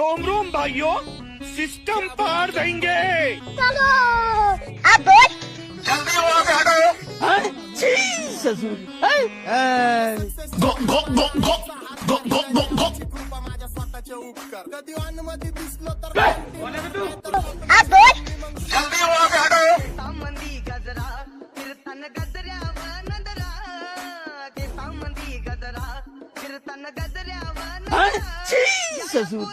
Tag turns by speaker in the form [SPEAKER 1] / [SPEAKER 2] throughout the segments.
[SPEAKER 1] Rome Rome भाइयों, system पार देंगे।
[SPEAKER 2] चलो अब बोल।
[SPEAKER 1] जल्दी वहाँ पे हटो।
[SPEAKER 3] ससुर
[SPEAKER 1] गो गो गो गो गो गो गो गो।
[SPEAKER 2] अब बोल।
[SPEAKER 1] जल्दी वहाँ पे हटो।
[SPEAKER 4] सामंदी गजरा कीर्तन गजऱ्यावर नंदरा ते सामंदी गजरा कीर्तन गजऱ्यावर
[SPEAKER 3] ससुर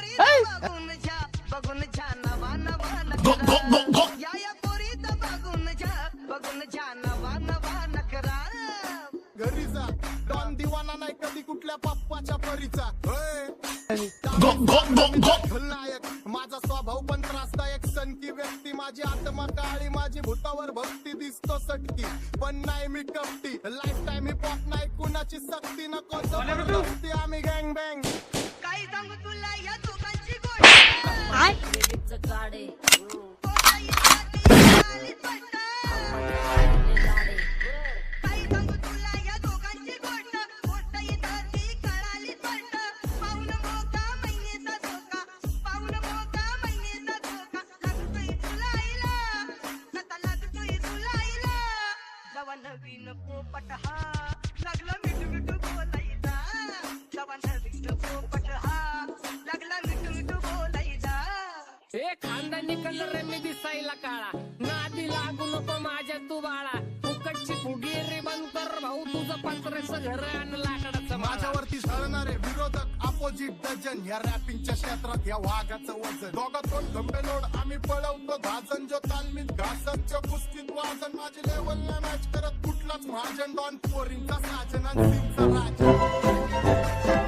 [SPEAKER 4] बघून छा नवा नवा
[SPEAKER 1] गो गो गो गो।
[SPEAKER 4] या पोरीचा बघून छा नवा नवा नकरा
[SPEAKER 5] घरी जा डॉन दिवाना नाही कधी कुठल्या पप्पाच्या परीचा
[SPEAKER 1] गो गो गो गो।
[SPEAKER 5] खलनायक माझा स्वभाव पण त्रासदायक सनकी व्यक्ती माझी आत्मा काळी माझी भूतावर भक्ती दिसतो सटकी पण नाही मी कपटी लाईफ टाइम हिप हॉप नाही कुणाची सक्ती नको जबरदस्ती आम्ही गँग बँग
[SPEAKER 4] काही सांगू तुला या दोघांची गोष्ट काही सांगू तुला या दोघांची गोष्ट येतात ती कळाली स्पष्ट पाऊन मोका महिनेचा धोका पाऊन मोका महिनेचा धोका लागतोय तुला आईला आता लागतोय तुला आईला जवा नवीन पोपट हा लागला मिठू मिठू बोलायचा जवा नवीन पोपट हा लागला मिठू मिठू बोलायचा
[SPEAKER 3] ए खानदानी कलर मी दिसायला काळा नादी लागू नको माझ्या तू बाळा फुकटची फुगीरी बंद कर भाऊ तुझं पत्र्याचं घर आणि लाकडाचं माझ्या
[SPEAKER 5] माझ्यावरती झळणारे विरोधक अपोजिट डझन या रॅपिंगच्या क्षेत्रात या वाघाचं वजन दोघात दोन गंभे लोड आम्ही पळवतो धाजन जो तालमीत घासनच्या कुस्तीत वाजन माझी लेवल ना मॅच करत कुठलाच महाजन डॉन पोरींचा साजन आणि सिंगचा राजन